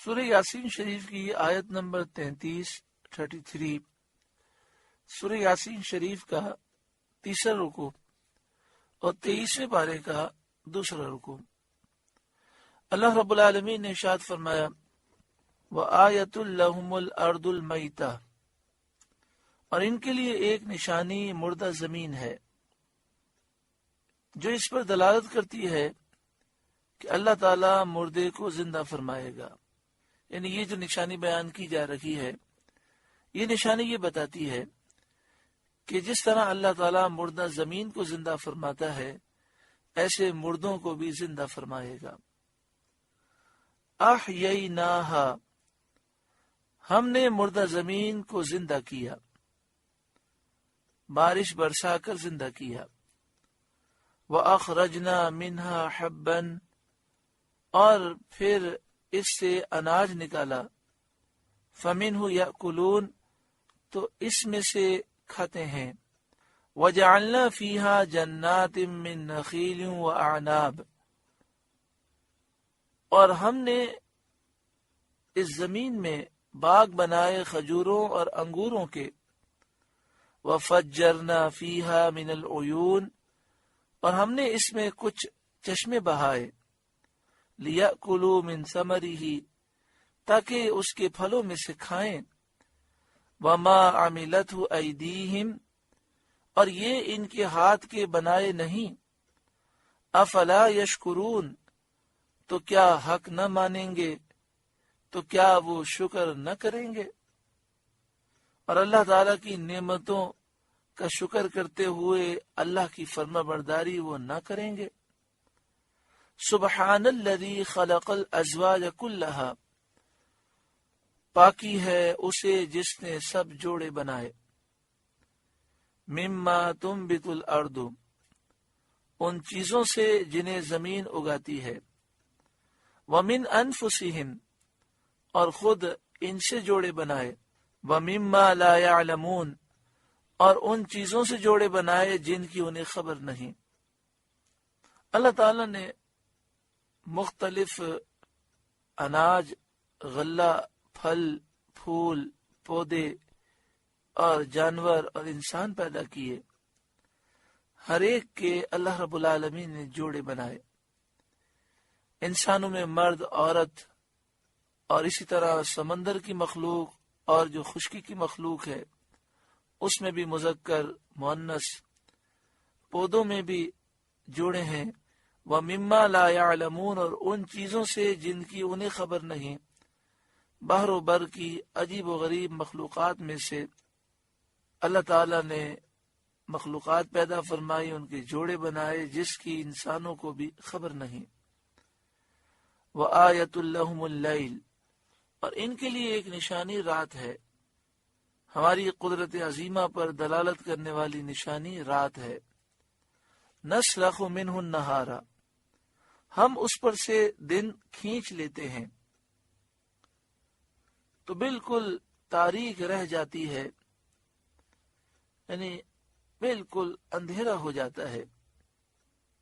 سورہ یاسین شریف کی آیت نمبر 33 سورہ یاسین شریف کا تیسرا رکوع اور 23ویں پارے کا دوسرا رکوع۔ اللہ رب العالمین نے ارشاد فرمایا وَآیَةٌ لَهُمُ الْأَرْضُ الْمَيْتَةُ، اور ان کے لیے ایک نشانی مردہ زمین ہے جو اس پر دلالت کرتی ہے کہ اللہ تعالی مردے کو زندہ فرمائے گا۔ یعنی یہ جو نشانی بیان کی جا رہی ہے، یہ نشانی یہ بتاتی ہے کہ جس طرح اللہ تعالیٰ مردہ زمین کو زندہ فرماتا ہے، ایسے مردوں کو بھی زندہ فرمائے گا۔ احییناہا، ہم نے مردہ زمین کو زندہ کیا، بارش برسا کر زندہ کیا۔ وَأَخْرَجْنَا مِنْهَا حَبًّا، اور پھر اس سے اناج نکالا۔ فَمِنْهُ يَأْكُلُونَ، تو اس میں سے کھاتے ہیں۔ وَجَعَلْنَا فِيهَا جَنَّاتٍ مِّن نَخِيلٍ وَأَعْنَابٍ، اور ہم نے اس زمین میں باغ بنائے کھجوروں اور انگوروں کے۔ وَفَجَّرْنَا فِيهَا مِنَ الْعُيُونِ، اور ہم نے اس میں کچھ چشمے بہائے۔ لِيَأْكُلُوا مِن ثَمَرِهِ، تاکہ اس کے پھلوں میں سے کھائیں۔ وَمَا عَمِلَتْهُ أَيْدِيهِمْ، اور یہ ان کے ہاتھ کے بنائے نہیں۔ أَفَلَا يَشْكُرُونَ، تو کیا حق نہ مانیں گے، تو کیا وہ شکر نہ کریں گے؟ اور اللہ تعالیٰ کی نعمتوں کا شکر کرتے ہوئے اللہ کی فرما برداری وہ نہ کریں گے۔ سبحان الذی خلق الازواج کلھا، پاکی ہے اسے جس نے سب جوڑے بنائے۔ مما تنبت الارض، ان چیزوں سے جنہیں زمین اگاتی ہے۔ ومن انفسہم، اور خود ان سے جوڑے بنائے۔ ومما لا يعلمون، اور ان چیزوں سے جوڑے بنائے جن کی انہیں خبر نہیں۔ اللہ تعالیٰ نے مختلف اناج، غلہ، پھل، پھول، پودے اور جانور اور انسان پیدا کیے۔ ہر ایک کے اللہ رب العالمین نے جوڑے بنائے۔ انسانوں میں مرد، عورت، اور اسی طرح سمندر کی مخلوق اور جو خشکی کی مخلوق ہے اس میں بھی مذکر، مؤنث۔ پودوں میں بھی جوڑے ہیں۔ وَمِمَّا لَا يَعْلَمُونَ، اور ان چیزوں سے جن کی انہیں خبر نہیں۔ بحر و بر کی عجیب و غریب مخلوقات میں سے اللہ تعالیٰ نے مخلوقات پیدا فرمائی، ان کے جوڑے بنائے جس کی انسانوں کو بھی خبر نہیں۔ وَآیَةٌ لَهُمُ اللَّيْلُ، اور ان کے لیے ایک نشانی رات ہے۔ ہماری قدرت عظیمہ پر دلالت کرنے والی نشانی رات ہے۔ نسلخ منہ النہار، ہم اس پر سے دن کھینچ لیتے ہیں تو بالکل تاریک رہ جاتی ہے، یعنی بالکل اندھیرا ہو جاتا ہے۔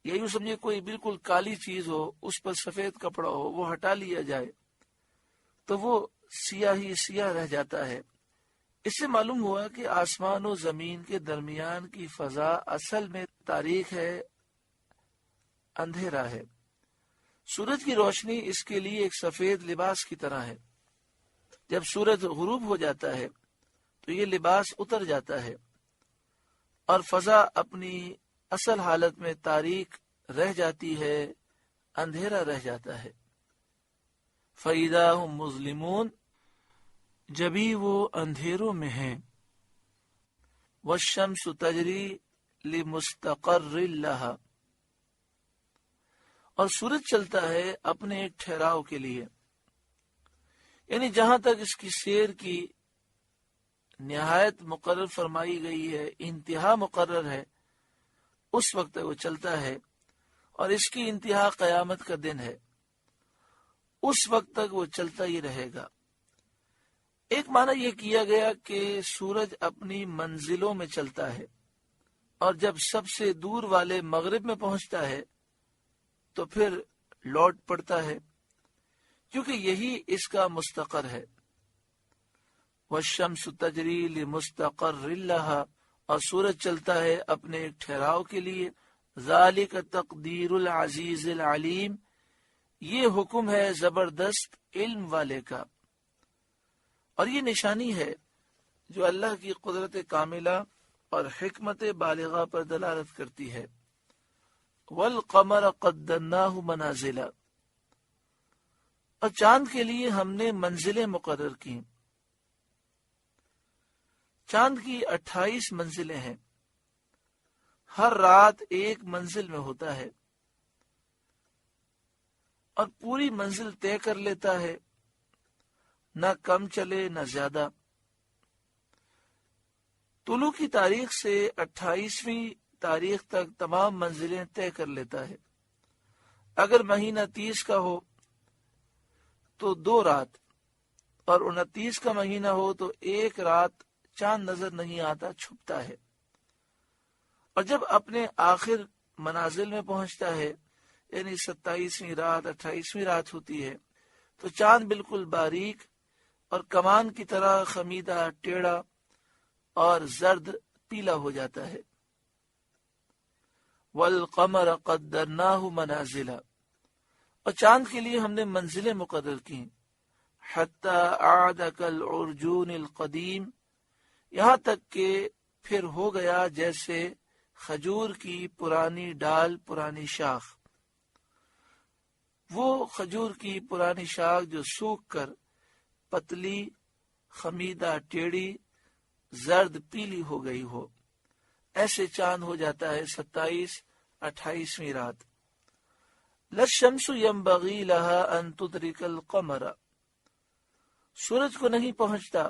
یا یوں سمجھے کوئی بالکل کالی چیز ہو، اس پر سفید کپڑا ہو، وہ ہٹا لیا جائے تو وہ سیاہ ہی سیاہ رہ جاتا ہے۔ اس سے معلوم ہوا کہ آسمان و زمین کے درمیان کی فضا اصل میں تاریک ہے، اندھیرا ہے۔ سورج کی روشنی اس کے لیے ایک سفید لباس کی طرح ہے۔ جب سورج غروب ہو جاتا ہے تو یہ لباس اتر جاتا ہے اور فضا اپنی اصل حالت میں تاریک رہ جاتی ہے، اندھیرا رہ جاتا ہے۔ فَإِذَا هُمْ مُظْلِمُونَ، جبھی وہ اندھیروں میں ہیں۔ وَالشَّمْسُ تَجْرِي لِمُسْتَقَرٍّ لَهَا، اور سورج چلتا ہے اپنے ایک ٹھہراؤ کے لیے، یعنی جہاں تک اس کی سیر کی نہایت مقرر فرمائی گئی ہے، انتہا مقرر ہے، اس وقت تک وہ چلتا ہے، اور اس کی انتہا قیامت کا دن ہے، اس وقت تک وہ چلتا ہی رہے گا۔ ایک معنی یہ کیا گیا کہ سورج اپنی منزلوں میں چلتا ہے، اور جب سب سے دور والے مغرب میں پہنچتا ہے تو پھر لوٹ پڑتا ہے، کیونکہ یہی اس کا مستقر ہے۔ والشمس تجری لمستقر لها، اور سورج چلتا ہے اپنے ایک ٹھہراؤ کے لیے۔ ذالک تقدیر العزیز العلیم، یہ حکم ہے زبردست علم والے کا، اور یہ نشانی ہے جو اللہ کی قدرت کاملہ اور حکمت بالغہ پر دلالت کرتی ہے۔ والقمر قدرناہ منازل، اور چاند کے لیے ہم نے منزلیں مقرر کی۔ چاند کی 28 منزلیں ہیں، ہر رات ایک منزل میں ہوتا ہے اور پوری منزل طے کر لیتا ہے، نہ کم چلے نہ زیادہ۔ طلوع کی تاریخ سے 28ویں تاریخ تک تمام منزلیں طے کر لیتا ہے۔ اگر مہینہ 30 کا ہو تو 2 رات، اور 29 کا مہینہ ہو تو 1 رات چاند نظر نہیں آتا، چھپتا ہے۔ اور جب اپنے آخر منازل میں پہنچتا ہے، یعنی 27ویں رات 28ویں رات ہوتی ہے، تو چاند بالکل باریک اور کمان کی طرح خمیدہ، ٹیڑھا اور زرد پیلا ہو جاتا ہے۔ والقمر قدرناہ منازل، اور چاند کے لیے ہم نے منزلیں مقرر کی۔ حتی عاد کالعرجون القدیم، یہاں تک کہ پھر ہو گیا جیسے کھجور کی پرانی ڈال، پرانی شاخ۔ وہ کھجور کی پرانی شاخ جو سوکھ کر پتلی، خمیدہ، ٹیڑھی، زرد پیلی ہو گئی ہو، ایسے چاند ہو جاتا ہے 27-28ویں رات۔ للشمس ينبغي لها ان تدرك القمر، سورج کو نہیں پہنچتا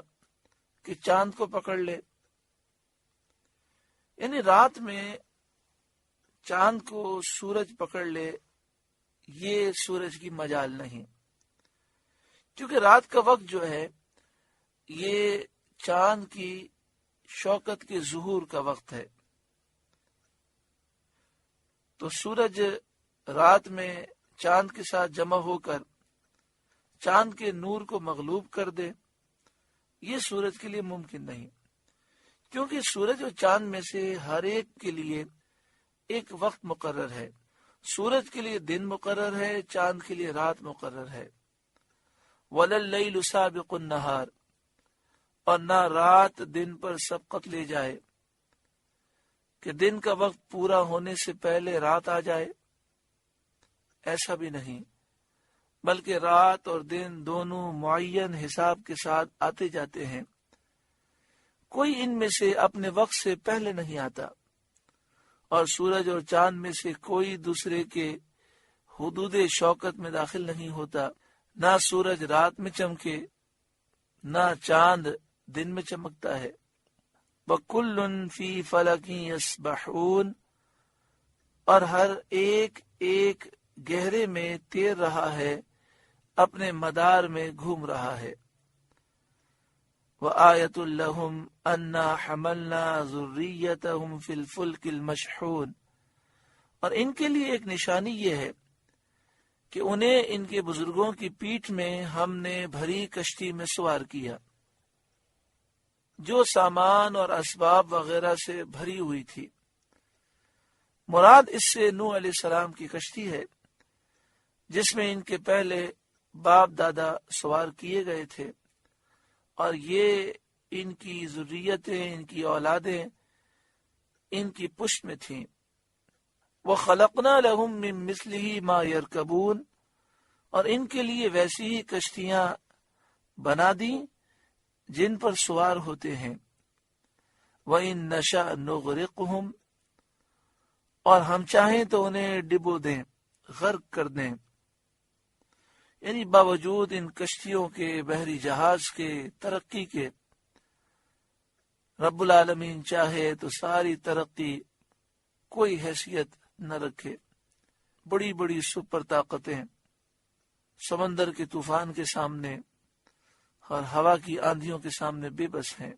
کہ چاند کو پکڑ لے، یعنی رات میں چاند کو سورج پکڑ لے، یہ سورج کی مجال نہیں، کیونکہ رات کا وقت جو ہے یہ چاند کی شوکت کے ظہور کا وقت ہے۔ تو سورج رات میں چاند کے ساتھ جمع ہو کر چاند کے نور کو مغلوب کر دے، یہ سورج کے لیے ممکن نہیں، کیونکہ سورج اور چاند میں سے ہر ایک کے لیے ایک وقت مقرر ہے۔ سورج کے لیے دن مقرر ہے، چاند کے لیے رات مقرر ہے۔ وَلَا اللَّيْلُ سَابِقُ النَّهَارِ، اور نہ رات دن پر سبقت لے جائے کہ دن کا وقت پورا ہونے سے پہلے رات آ جائے، ایسا بھی نہیں، بلکہ رات اور دن دونوں معین حساب کے ساتھ آتے جاتے ہیں، کوئی ان میں سے اپنے وقت سے پہلے نہیں آتا، اور سورج اور چاند میں سے کوئی دوسرے کے حدود شوکت میں داخل نہیں ہوتا، نہ سورج رات میں چمکے نہ چاند دن میں چمکتا ہے۔ وَكُلٌّ فِي فَلَكٍ يَسْبَحُونَ، اور ہر ایک ایک گہرے میں تیر رہا ہے، اپنے مدار میں گھوم رہا ہے۔ وَآیَةٌ لَهُمْ أَنَّا حَمَلْنَا ذُرِّيَّتَهُمْ فِي الْفُلْكِ الْمَشْحُونِ، اور ان کے لیے ایک نشانی یہ ہے کہ انہیں ان کے بزرگوں کی پیٹھ میں ہم نے بھری کشتی میں سوار کیا، جو سامان اور اسباب وغیرہ سے بھری ہوئی تھی۔ مراد اس سے نوح علیہ السلام کی کشتی ہے، جس میں ان کے پہلے باپ دادا سوار کیے گئے تھے، اور یہ ان کی ذریتیں، ان کی اولادیں ان کی پشت میں تھیں۔ وَخَلَقْنَا لَهُم مِّن مِّثْلِهِ مَا يَرْكَبُونَ، اور ان کے لیے ویسی ہی کشتیاں بنا دیں جن پر سوار ہوتے ہیں۔ وَإِن نَّشَأْ نُغْرِقْهُمْ، اور ہم چاہیں تو انہیں ڈبو دیں، غرق کر دیں، یعنی باوجود ان کشتیوں کے، بحری جہاز کے ترقی کے، رب العالمین چاہے تو ساری ترقی کوئی حیثیت نہ رکھے۔ بڑی بڑی سپر طاقتیں سمندر کے طوفان کے سامنے اور ہوا کی آندھیوں کے سامنے بے بس ہیں۔